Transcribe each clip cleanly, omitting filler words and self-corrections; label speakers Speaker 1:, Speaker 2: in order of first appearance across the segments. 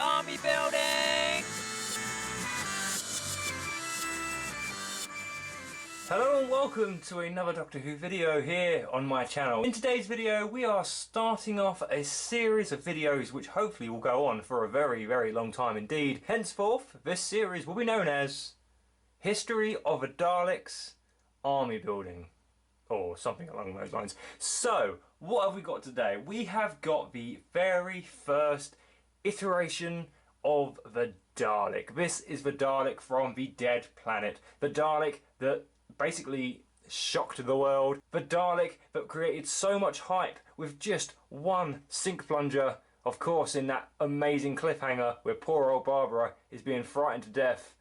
Speaker 1: army building! Hello and welcome to another Doctor Who video here on my channel. In today's video we are starting off a series of videos which hopefully will go on for a very long time indeed. Henceforth, this series will be known as History of a Daleks Army Building, or something along those lines. So, what have we got today? We have got the very first iteration of the Dalek. This is the Dalek from the Dead Planet. The Dalek that basically shocked the world. The Dalek that created so much hype with just one sink plunger. Of course, in that amazing cliffhanger where poor old Barbara is being frightened to death.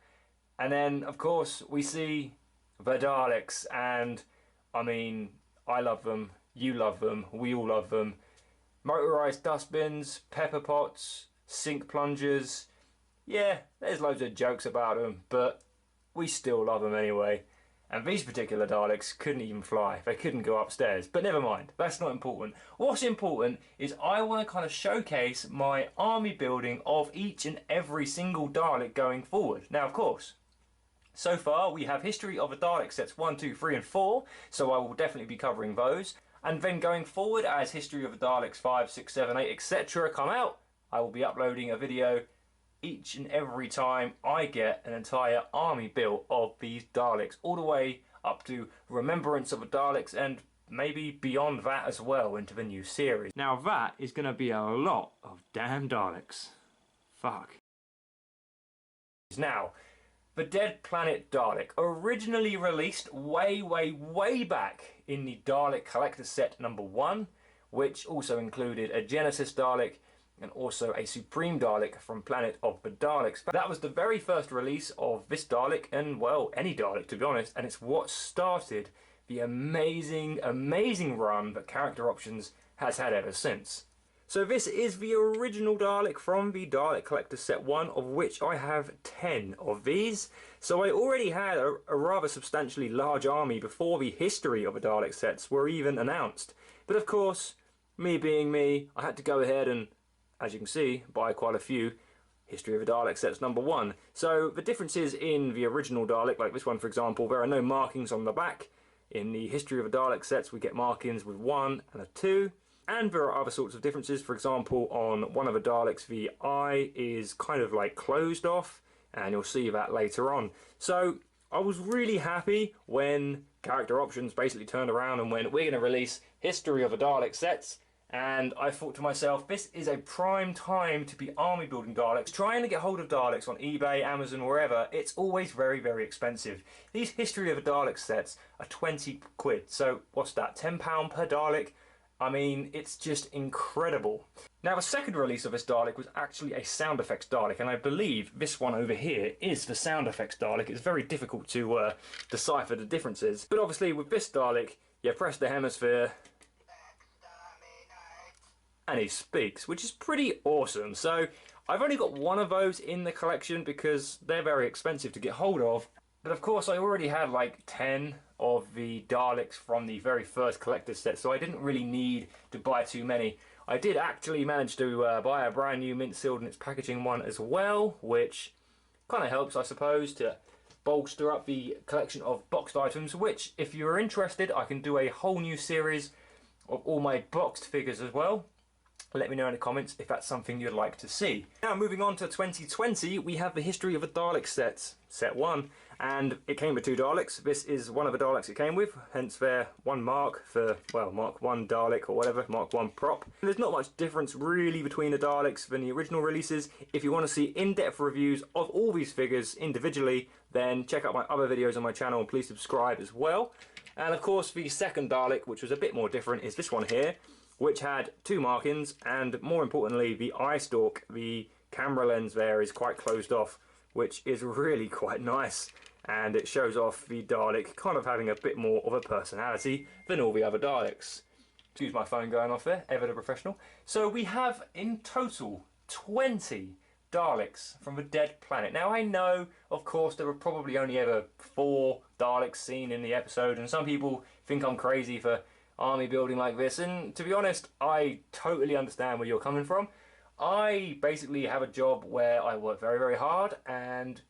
Speaker 1: And then, of course, we see the Daleks, and I mean, I love them, you love them, we all love them. Motorised dustbins, pepper pots, sink plungers. Yeah, there's loads of jokes about them, but we still love them anyway. And these particular Daleks couldn't even fly. They couldn't go upstairs. But never mind, that's not important. What's important is I want to kind of showcase my army building of each and every single Dalek going forward. Now, of course, so far we have History of the Dalek sets 1, 2, 3 and 4, so I will definitely be covering those. And then going forward, as History of the Daleks 5, 6, 7, 8, etc. come out, I will be uploading a video each and every time I get an entire army built of these Daleks, all the way up to Remembrance of the Daleks and maybe beyond that as well into the new series. Now that is going to be a lot of damn Daleks. Fuck. Now, the Dead Planet Dalek, originally released way back in the Dalek Collector Set number 1, which also included a Genesis Dalek and also a Supreme Dalek from Planet of the Daleks. That was the very first release of this Dalek, and well, any Dalek to be honest, and it's what started the amazing run that Character Options has had ever since. So this is the original Dalek from the Dalek Collector Set 1, of which I have 10 of these. So I already had a rather substantially large army before the History of the Dalek sets were even announced. But of course, me being me, I had to go ahead and, as you can see, buy quite a few History of the Dalek sets number 1. So the differences in the original Dalek, like this one for example, there are no markings on the back. In the History of the Dalek sets we get markings with 1 and a 2. And there are other sorts of differences. For example, on one of the Daleks, the eye is kind of like closed off, and you'll see that later on. So I was really happy when Character Options basically turned around and went, we're going to release History of the Dalek sets. And I thought to myself, this is a prime time to be army building Daleks. Trying to get hold of Daleks on eBay, Amazon, wherever, it's always very expensive. These History of the Dalek sets are 20 quid. So what's that, £10 per Dalek? I mean, it's just incredible. Now, the second release of this Dalek was actually a sound effects Dalek, and I believe this one over here is the sound effects Dalek. It's very difficult to decipher the differences. But obviously, with this Dalek, you press the hemisphere, and he speaks, which is pretty awesome. So, I've only got one of those in the collection because they're very expensive to get hold of. But of course, I already had like 10 of the Daleks from the very first collector's set, so I didn't really need to buy too many. I did actually manage to buy a brand new mint sealed in its packaging one as well, which kind of helps, I suppose, to bolster up the collection of boxed items, which, if you're interested, I can do a whole new series of all my boxed figures as well. Let me know in the comments if that's something you'd like to see. Now, moving on to 2020, we have the History of the Dalek sets, set 1, and it came with 2 Daleks. This is one of the Daleks it came with, hence their 1 mark for, well, Mark 1 Dalek or whatever, Mark 1 prop. And there's not much difference really between the Daleks than the original releases. If you want to see in-depth reviews of all these figures individually, then check out my other videos on my channel and please subscribe as well. And of course, the second Dalek, which was a bit more different, is this one here, which had 2 markings, and more importantly, the eye stalk, the camera lens there is quite closed off, which is really quite nice, and it shows off the Dalek kind of having a bit more of a personality than all the other Daleks. Excuse my phone going off there, ever the professional. So we have in total 20 Daleks from the Dead Planet. Now I know, of course, there were probably only ever 4 Daleks seen in the episode, and some people think I'm crazy for army building like this, and to be honest, I totally understand where you're coming from. I basically have a job where I work very, very hard and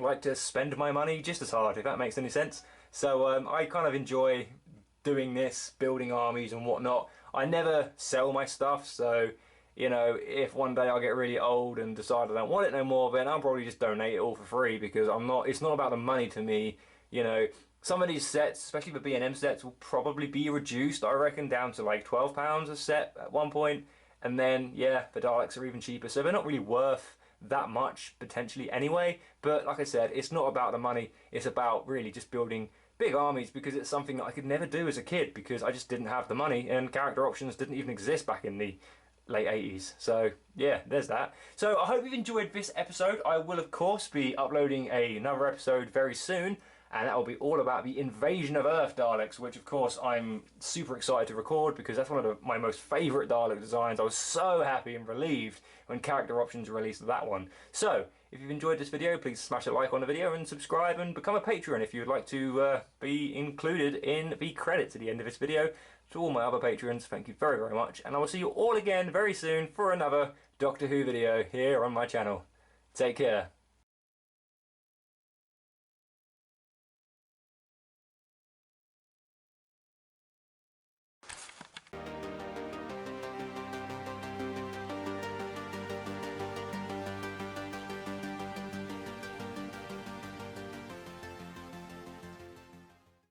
Speaker 1: like to spend my money just as hard, if that makes any sense. So I kind of enjoy doing this, building armies and whatnot. I never sell my stuff, so you know, if one day I get really old and decide I don't want it no more, then I'll probably just donate it all for free because I'm not. It's not about the money to me. You know, some of these sets, especially the B&M sets, will probably be reduced. I reckon down to like £12 a set at one point, and then yeah, the Daleks are even cheaper, so they're not really worth that much potentially anyway. But like I said, it's not about the money. It's about really just building big armies because it's something that I could never do as a kid because I just didn't have the money and character options didn't even exist back in the late 80s. So yeah, there's that. So I hope you've enjoyed this episode. I will of course be uploading another episode very soon, and that will be all about the Invasion of Earth Daleks, which of course I'm super excited to record because that's one of my most favourite Dalek designs. I was so happy and relieved when character options released that one. So if you've enjoyed this video, please smash a like on the video and subscribe and become a patron if you'd like to be included in the credits at the end of this video. To all my other patrons, thank you very, very much, and I will see you all again very soon for another Doctor Who video here on my channel. Take care.